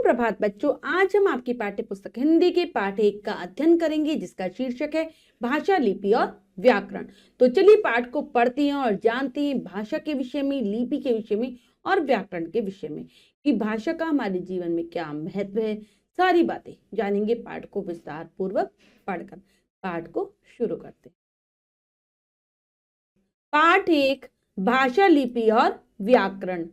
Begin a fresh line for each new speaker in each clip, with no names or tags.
सुप्रभात बच्चों, आज हम आपकी पाठ्य पुस्तक हिंदी के पाठ 1 का अध्ययन करेंगे जिसका शीर्षक है भाषा, लिपि और व्याकरण। तो चलिए पाठ को पढ़ते हैं और जानते हैं भाषा के विषय में, लिपि के विषय में और व्याकरण के विषय में कि भाषा का हमारे जीवन में क्या महत्व है। सारी बातें जानेंगे पाठ को विस्तार पूर्वक पढ़कर। पाठ को शुरू करते हैं। पाठ 1, भाषा, लिपि और व्याकरण।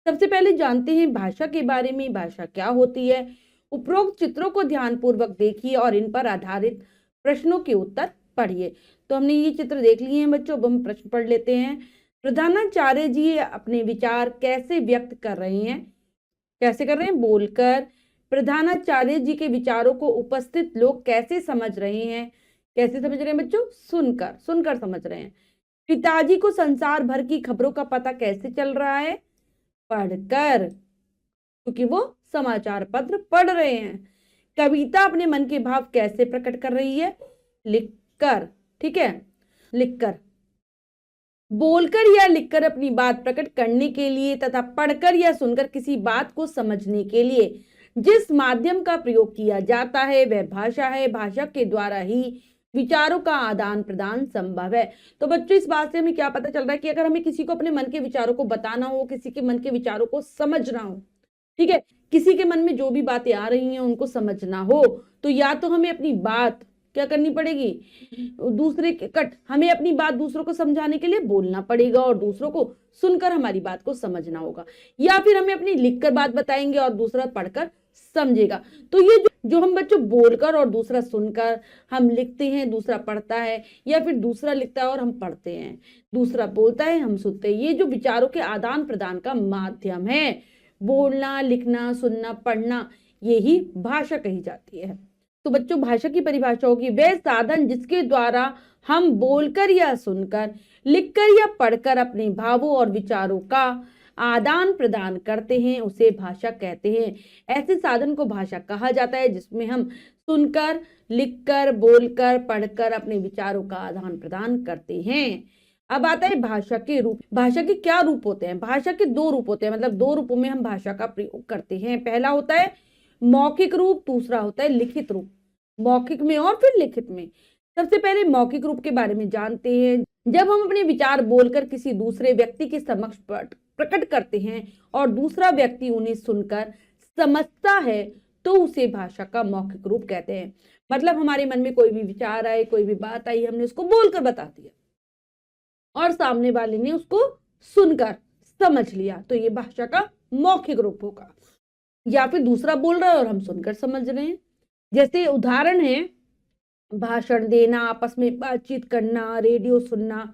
सबसे पहले जानते हैं भाषा के बारे में। भाषा क्या होती है। उपरोक्त चित्रों को ध्यानपूर्वक देखिए और इन पर आधारित प्रश्नों के उत्तर पढ़िए। तो हमने ये चित्र देख लिए हैं बच्चों, अब हम प्रश्न पढ़ लेते हैं। प्रधानाचार्य जी अपने विचार कैसे व्यक्त कर रहे हैं। कैसे कर रहे हैं? बोलकर। प्रधानाचार्य जी के विचारों को उपस्थित लोग कैसे समझ रहे हैं। कैसे समझ रहे हैं बच्चों? सुनकर। सुनकर समझ रहे हैं। पिताजी को संसार भर की खबरों का पता कैसे चल रहा है? पढ़कर, क्योंकि वो समाचार पत्र पढ़ रहे हैं। कविता अपने मन के भाव कैसे प्रकट कर रही है? लिखकर। ठीक है, लिखकर। बोलकर या लिखकर अपनी बात प्रकट करने के लिए तथा पढ़कर या सुनकर किसी बात को समझने के लिए जिस माध्यम का प्रयोग किया जाता है वह भाषा है। भाषा के द्वारा ही विचारों का आदान प्रदान संभव है। तो बच्चों, इस बात से हमें क्या पता चल रहा है कि अगर हमें किसी को अपने मन के विचारों को बताना हो, किसी के मन के विचारों को समझना हो, ठीक है, किसी के मन में जो भी बातें आ रही हैं उनको समझना हो, तो या तो हमें अपनी बात क्या करनी पड़ेगी, हमें अपनी बात दूसरों को समझाने के लिए बोलना पड़ेगा और दूसरों को सुनकर हमारी बात को समझना होगा, या फिर हमें अपनी लिखकर बात बताएंगे और दूसरा पढ़कर समझेगा। तो ये जो हम बच्चों बोलकर और दूसरा सुनकर, हम लिखते हैं दूसरा पढ़ता है, या फिर दूसरा लिखता है और हम पढ़ते हैं, दूसरा बोलता है हम सुनते हैं, ये जो विचारों के आदान प्रदान का माध्यम है, बोलना, लिखना, सुनना, पढ़ना, यही भाषा कही जाती है। तो बच्चों, भाषा की परिभाषा होगी वह साधन जिसके द्वारा हम बोलकर या सुनकर, लिखकर या पढ़कर अपने भावों और विचारों का आदान प्रदान करते हैं, उसे भाषा कहते हैं। ऐसे साधन को भाषा कहा जाता है जिसमें हम सुनकर, लिखकर, बोलकर, पढ़कर अपने विचारों का आदान प्रदान करते हैं। अब आता है भाषा के रूप। भाषा के क्या रूप होते हैं? भाषा के 2 रूप होते हैं, मतलब 2 रूपों में हम भाषा का प्रयोग करते हैं। पहला होता है मौखिक रूप, दूसरा होता है लिखित रूप। मौखिक में और फिर लिखित में। सबसे पहले मौखिक रूप के बारे में जानते हैं। जब हम अपने विचार बोलकर किसी दूसरे व्यक्ति के समक्ष प्रकट करते हैं और दूसरा व्यक्ति उन्हें सुनकर समझता है तो उसे भाषा का मौखिक रूप कहते हैं। मतलब हमारे मन में कोई भी विचार आए, कोई भी बात आई, हमने उसको बोलकर बता दिया और सामने वाले ने उसको सुनकर समझ लिया, तो ये भाषा का मौखिक रूप होगा। या फिर दूसरा बोल रहा है और हम सुनकर समझ रहे हैं। जैसे उदाहरण है भाषण देना, आपस में बातचीत करना, रेडियो सुनना,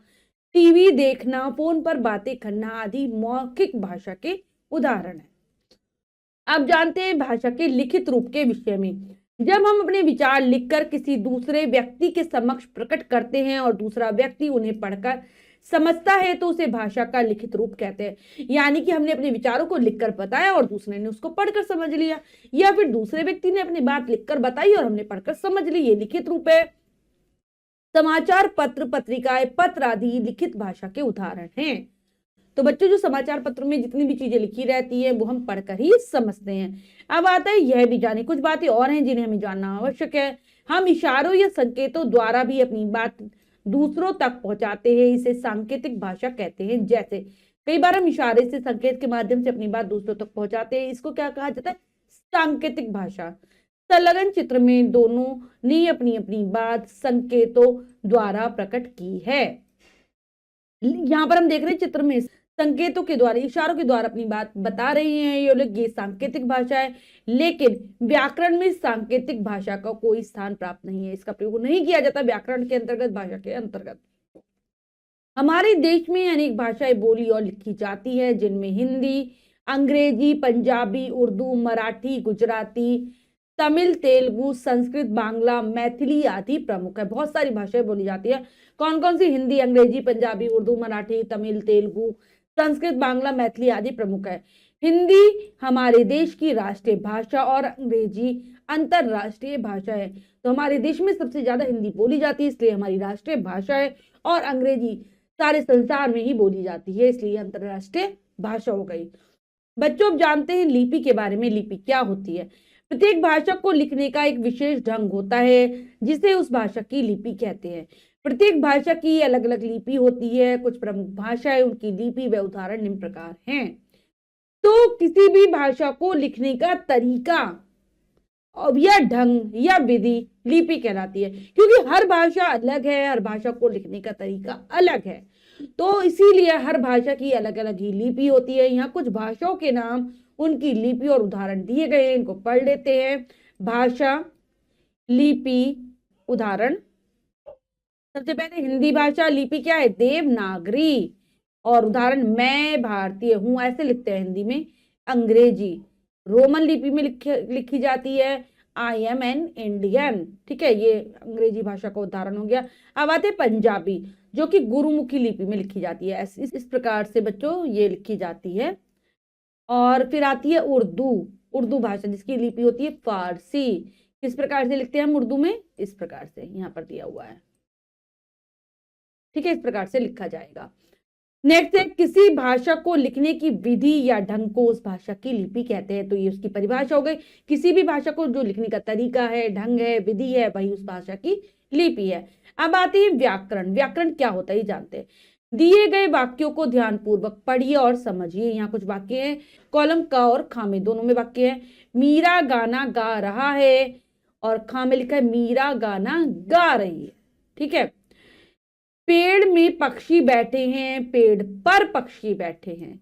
टीवी देखना, फोन पर बातें करना आदि मौखिक भाषा के उदाहरण हैं। अब जानते हैं भाषा के लिखित रूप के विषय में। जब हम अपने विचार लिखकर किसी दूसरे व्यक्ति के समक्ष प्रकट करते हैं और दूसरा व्यक्ति उन्हें पढ़कर समझता है तो उसे भाषा का लिखित रूप कहते हैं। यानी कि हमने अपने विचारों को लिखकर बताया और दूसरे ने उसको पढ़कर समझ लिया, या फिर दूसरे व्यक्ति ने अपनी बात लिखकर बताई और हमने पढ़कर समझ ली, ये लिखित रूप है। समाचार पत्र, पत्रिकाएं, पत्र आदि लिखित भाषा के उदाहरण हैं। तो बच्चों, जो समाचार पत्र में जितनी भी चीजें लिखी रहती है वो हम पढ़कर ही समझते हैं। अब आता है यह भी जाने, कुछ बातें और हैं जिन्हें हमें जानना आवश्यक है। हम इशारों या संकेतों द्वारा भी अपनी बात दूसरों तक पहुंचाते हैं, इसे सांकेतिक भाषा कहते हैं। जैसे कई बार हम इशारे से, संकेत के माध्यम से अपनी बात दूसरों तक पहुंचाते हैं, इसको क्या कहा जाता है? सांकेतिक भाषा। संलग्न चित्र में दोनों ने अपनी अपनी बात संकेतों द्वारा प्रकट की है। यहाँ पर हम देख रहे हैं चित्र में संकेतों के द्वारा, इशारों के द्वारा अपनी बात बता रही हैं ये लोग, ये सांकेतिक भाषा है। लेकिन व्याकरण में सांकेतिक भाषा का कोई स्थान प्राप्त नहीं है, इसका प्रयोग नहीं किया जाता व्याकरण के अंतर्गत, भाषा के अंतर्गत। हमारे देश में अनेक भाषाएं बोली और लिखी जाती है, जिनमें हिंदी, अंग्रेजी, पंजाबी, उर्दू, मराठी, गुजराती, तमिल, तेलुगु, संस्कृत, बांग्ला, मैथिली आदि प्रमुख है। बहुत सारी भाषाएं बोली जाती है। कौन कौन सी? हिंदी, अंग्रेजी, पंजाबी, उर्दू, मराठी, तमिल, तेलुगु, संस्कृत, बांग्ला, मैथिली आदि प्रमुख है। हिंदी हमारे देश की राष्ट्रीय भाषा और अंग्रेजी अंतरराष्ट्रीय भाषा है। तो हमारे देश में सबसे ज्यादा हिंदी बोली जाती है, इसलिए हमारी राष्ट्रीय भाषा है, और अंग्रेजी सारे संसार में ही बोली जाती है, इसलिए अंतरराष्ट्रीय भाषा हो गई। बच्चों अब जानते हैं लिपि के बारे में। लिपि क्या होती है? प्रत्येक भाषा को लिखने का एक विशेष ढंग होता है जिसे उस भाषा की लिपि कहते हैं। प्रत्येक भाषा की अलग अलग लिपि होती है। कुछ प्रमुख भाषाएं, उनकी लिपि व उदाहरण निम्न प्रकार हैं। तो किसी भी भाषा को लिखने का तरीका अब या ढंग या विधि लिपि कहलाती है, क्योंकि हर भाषा अलग है, हर भाषा को लिखने का तरीका अलग है। तो इसीलिए हर भाषा की अलग अलग ही लिपि होती है। यहाँ कुछ भाषाओं के नाम, उनकी लिपि और उदाहरण दिए गए हैं, इनको पढ़ लेते हैं। भाषा, लिपि, उदाहरण। सबसे पहले हिंदी भाषा लिपि क्या है? देवनागरी। और उदाहरण, मैं भारतीय हूं, ऐसे लिखते हैं हिंदी में। अंग्रेजी रोमन लिपि में लिखी जाती है, आई एम एन इंडियन। ठीक है, ये अंग्रेजी भाषा का उदाहरण हो गया। अब आते पंजाबी, जो कि गुरुमुखी लिपि में लिखी जाती है। इस प्रकार से बच्चों ये लिखी जाती है। और फिर आती है उर्दू। उर्दू भाषा जिसकी लिपि होती है फारसी। किस प्रकार से लिखते हैं हम उर्दू में? इस प्रकार से, यहाँ पर दिया हुआ है। ठीक है, इस प्रकार से लिखा जाएगा। नेक्स्ट है, किसी भाषा को लिखने की विधि या ढंग को उस भाषा की लिपि कहते हैं। तो ये उसकी परिभाषा हो गई। किसी भी भाषा को जो लिखने का तरीका है, ढंग है, विधि है, वही उस भाषा की लिपि है। अब आती है व्याकरण। व्याकरण क्या होता है जानते हैं। दिए गए वाक्यों को ध्यानपूर्वक पढ़िए और समझिए। यहाँ कुछ वाक्य हैं, कॉलम क और ख में दोनों में वाक्य है। मीरा गाना गा रहा है, और ख में लिखा है मीरा गाना गा रही है। ठीक है। पेड़ में पक्षी बैठे हैं, पेड़ पर पक्षी बैठे हैं।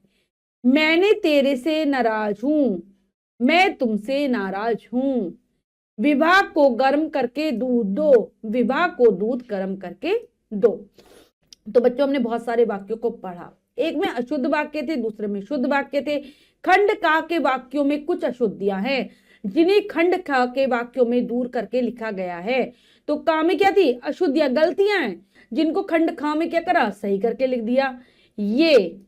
मैंने तेरे से नाराज हूं, मैं तुमसे नाराज हूं। विवाह को गर्म करके दूध दो, विवाह को दूध गर्म करके दो। तो बच्चों हमने बहुत सारे वाक्यों को पढ़ा। एक में अशुद्ध वाक्य थे, दूसरे में शुद्ध वाक्य थे। खंड का के वाक्यों में कुछ अशुद्धियां हैं, जिन्हें खंड खा के वाक्यों में दूर करके लिखा गया है। तो का में क्या थी? अशुद्धियां, गलतियां हैं, जिनको खंड खा में क्या करा? सही करके लिख दिया। ये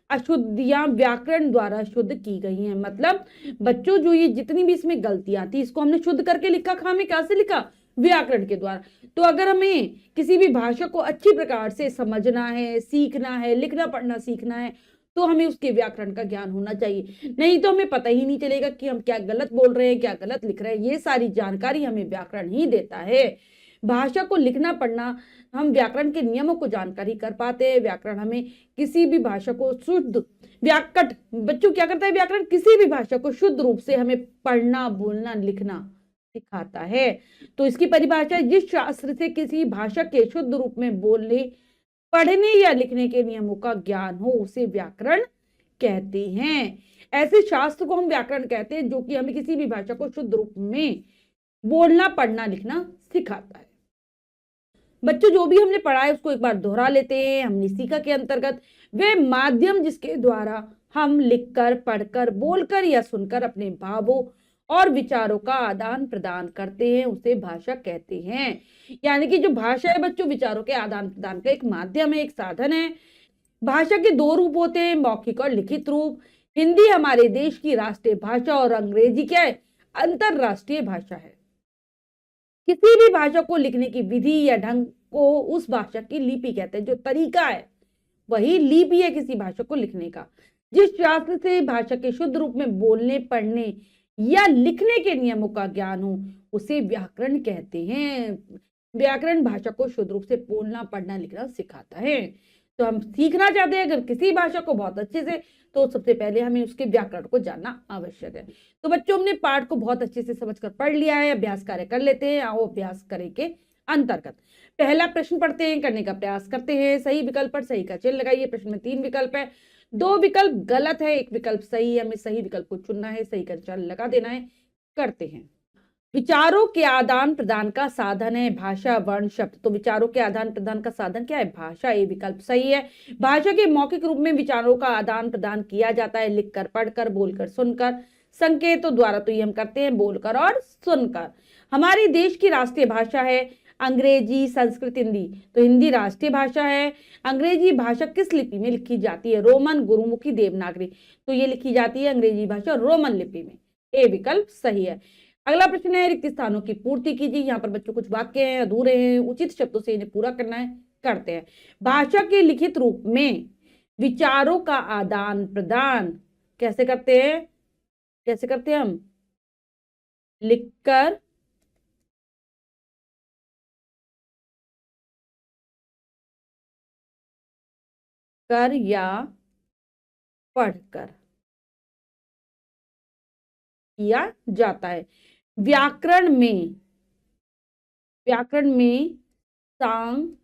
अशुद्धियां व्याकरण द्वारा शुद्ध की गई हैं। मतलब बच्चों जो ये जितनी भी इसमें गलतियां थी, इसको हमने शुद्ध करके लिखा। खा में कैसे लिखा? व्याकरण के द्वारा। तो अगर हमें किसी भी भाषा को अच्छी प्रकार से समझना है, सीखना है, लिखना पढ़ना सीखना है, तो हमें उसके व्याकरण का ज्ञान होना चाहिए। नहीं तो हमें पता ही नहीं चलेगा कि हम क्या गलत बोल रहे हैं, क्या गलत लिख रहे हैं। ये सारी जानकारी हमें व्याकरण ही देता है। भाषा को लिखना पढ़ना, हम व्याकरण के नियमों को जानकारी कर पाते हैं। व्याकरण हमें किसी भी भाषा को शुद्ध व्याकट बच्चों क्या करता है? व्याकरण किसी भी भाषा को शुद्ध रूप से हमें पढ़ना, बोलना, लिखना सिखाता है। तो इसकी परिभाषा, जिस शास्त्र से किसी भाषा के शुद्ध रूप में बोलने, पढ़ने या लिखने के नियमों का ज्ञान हो, उसे व्याकरण कहते हैं। ऐसे शास्त्र को हम व्याकरण कहते हैं जो कि हमें किसी भी भाषा को शुद्ध रूप में बोलना, पढ़ना, लिखना सिखाता है। बच्चों जो भी हमने पढ़ा है उसको एक बार दोहरा लेते हैं। हमने सीखा के अंतर्गत वे माध्यम जिसके द्वारा हम लिखकर, पढ़कर, बोलकर या सुनकर अपने भावों और विचारों का आदान प्रदान करते हैं, उसे भाषा कहते हैं। यानी कि जो भाषा है बच्चों, विचारों के आदान प्रदान का एक माध्यम है, एक साधन है। भाषा के दो रूप होते हैं, मौखिक और लिखित रूप। हिंदी हमारे देश की राष्ट्रीय भाषा और अंग्रेजी क्या है? अंतरराष्ट्रीय भाषा है। किसी भी भाषा को लिखने की विधि या ढंग को उस भाषा की लिपि कहते हैं। जो तरीका है वही लिपि है किसी भाषा को लिखने का। जिस शास्त्र से भाषा के शुद्ध रूप में बोलने, पढ़ने या लिखने के नियमों का ज्ञान हो, उसे व्याकरण कहते हैं। व्याकरण भाषा को शुद्ध रूप से बोलना, पढ़ना, लिखना सिखाता है। तो हम सीखना चाहते हैं अगर किसी भाषा को बहुत अच्छे से, तो सबसे पहले हमें उसके व्याकरण को जानना आवश्यक है। तो बच्चों हमने पाठ को बहुत अच्छे से समझकर पढ़ लिया है। अभ्यास कार्य कर लेते हैं। आओ अभ्यास करें के अंतर्गत पहला प्रश्न पढ़ते हैं, करने का प्रयास करते हैं। सही विकल्प पर सही का चिन्ह लगाइए। प्रश्न में 3 विकल्प है, 2 विकल्प गलत है, 1 विकल्प सही है। हमें सही विकल्प को चुनना है, सही का चिन्ह लगा देना है। करते हैं। विचारों के आदान प्रदान का साधन है भाषा, वर्ण, शब्द। तो विचारों के आदान प्रदान का साधन क्या है? भाषा। ये विकल्प सही है। भाषा के मौखिक रूप में विचारों का आदान प्रदान किया जाता है, लिखकर, पढ़कर, बोलकर, सुनकर। संकेतों द्वारा तो ये हम करते हैं, बोलकर और सुनकर। हमारे देश की राष्ट्रीय भाषा है अंग्रेजी, संस्कृत, हिंदी। तो हिंदी राष्ट्रीय भाषा है। अंग्रेजी भाषा किस लिपि में लिखी जाती है? रोमन, गुरुमुखी, देवनागरी। तो ये लिखी जाती है अंग्रेजी भाषा रोमन लिपि में। ए विकल्प सही है। अगला प्रश्न है, रिक्त स्थानों की पूर्ति कीजिए। यहाँ पर बच्चों कुछ वाक्य हैं, अधूरे हैं, उचित शब्दों से इन्हें पूरा करना है। करते हैं। भाषा के लिखित रूप में विचारों का आदान प्रदान कैसे करते हैं, कैसे करते हैं हम, लिखकर, कर या पढ़कर किया जाता है। व्याकरण में, व्याकरण में सांकेतिक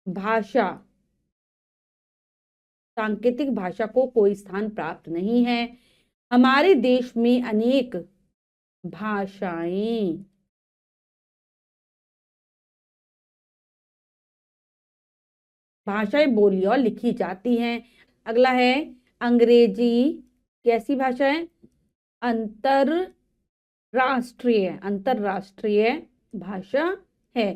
भाषा, सांकेतिक भाषा को कोई स्थान प्राप्त नहीं है। हमारे देश में अनेक भाषाएं भाषाएं बोली और लिखी जाती हैं। अगला है अंग्रेजी, कैसी भाषा है, अंतरराष्ट्रीय, अंतरराष्ट्रीय भाषा है।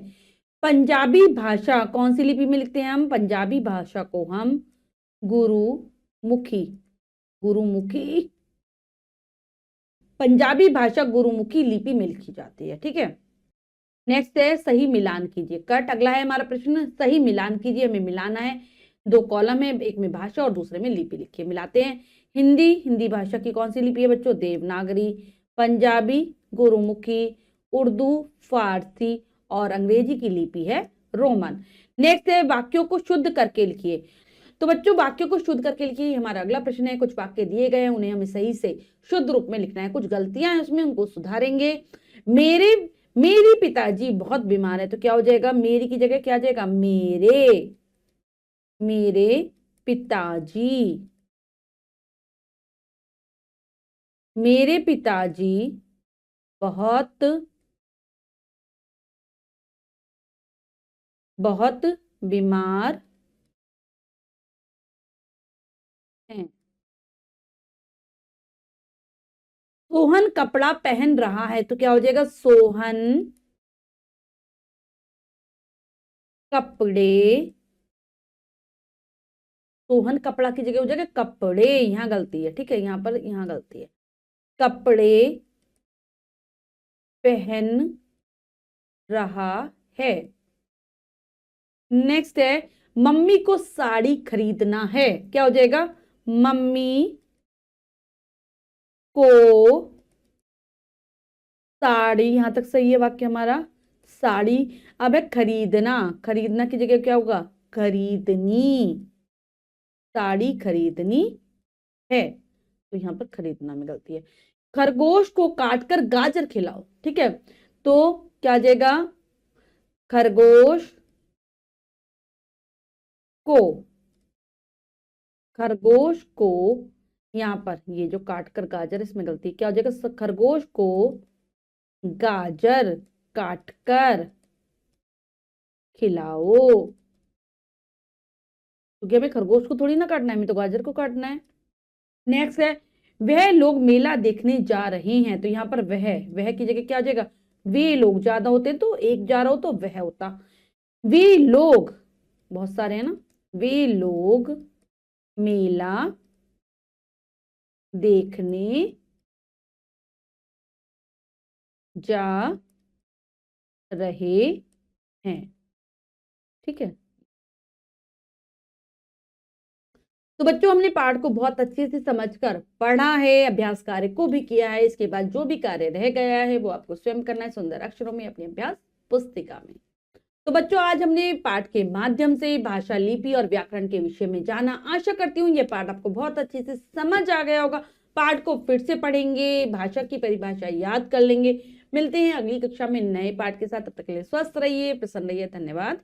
पंजाबी भाषा कौन सी लिपि में लिखते हैं हम, पंजाबी भाषा को हम गुरुमुखी, गुरुमुखी, पंजाबी भाषा गुरुमुखी लिपि में लिखी जाती है। ठीक है, नेक्स्ट है सही मिलान कीजिए, कट। अगला है हमारा प्रश्न, सही मिलान कीजिए, हमें मिलाना है। दो कॉलम है, एक में भाषा और दूसरे में लिपि लिखिए, मिलाते हैं। हिंदी, हिंदी भाषा की कौन सी लिपि है बच्चों, देवनागरी। पंजाबी गुरुमुखी, उर्दू फारसी और अंग्रेजी की लिपि है रोमन। नेक्स्ट है वाक्यों को शुद्ध करके लिखिए। तो बच्चों वाक्यों को शुद्ध करके लिखिए, हमारा अगला प्रश्न है। कुछ वाक्य दिए गए हैं, उन्हें हमें सही से शुद्ध रूप में लिखना है। कुछ गलतियां हैं उसमें, उनको सुधारेंगे। मेरी पिताजी बहुत बीमार है, तो क्या हो जाएगा, मेरी की जगह क्या आ जाएगा, मेरे, मेरे पिताजी, मेरे पिताजी बहुत बहुत बीमार हैं। सोहन कपड़ा पहन रहा है, तो क्या हो जाएगा, सोहन कपड़े, सोहन कपड़ा की जगह हो जाएगा कपड़े, यहां गलती है। ठीक है, यहां पर यहां गलती है, कपड़े पहन रहा है। नेक्स्ट है मम्मी को साड़ी खरीदना है, क्या हो जाएगा, मम्मी को साड़ी, यहां तक सही है वाक्य हमारा, साड़ी। अब है खरीदना, खरीदना की जगह क्या होगा, खरीदनी, साड़ी खरीदनी है, तो यहां पर खरीदना में गलती है। खरगोश को काटकर गाजर खिलाओ, ठीक है, तो क्या आ जाएगा, खरगोश को, खरगोश को, यहां पर ये जो काटकर गाजर, इसमें गलती, क्या हो जाएगा, खरगोश को गाजर काटकर खिलाओ, क्योंकि हमें खरगोश को थोड़ी ना काटना है, हमें तो गाजर को काटना है। नेक्स्ट है वह लोग मेला देखने जा रहे हैं, तो यहां पर वह की जगह क्या आ जाएगा, वे लोग, ज्यादा होते तो एक जा रहा हो तो वह होता, वे लोग बहुत सारे हैं ना, वे लोग मेला देखने जा रहे हैं। ठीक है, तो बच्चों हमने पाठ को बहुत अच्छे से समझकर पढ़ा है, अभ्यास कार्य को भी किया है। इसके बाद जो भी कार्य रह गया है वो आपको स्वयं करना है सुंदर अक्षरों में अपनी अभ्यास पुस्तिका में। तो बच्चों आज हमने पाठ के माध्यम से भाषा, लिपि और व्याकरण के विषय में जाना। आशा करती हूँ ये पाठ आपको बहुत अच्छे से समझ आ गया होगा। पाठ को फिर से पढ़ेंगे, भाषा की परिभाषा याद कर लेंगे। मिलते हैं अगली कक्षा में नए पाठ के साथ, तब तक के लिए स्वस्थ रहिए, प्रसन्न रहिए, धन्यवाद।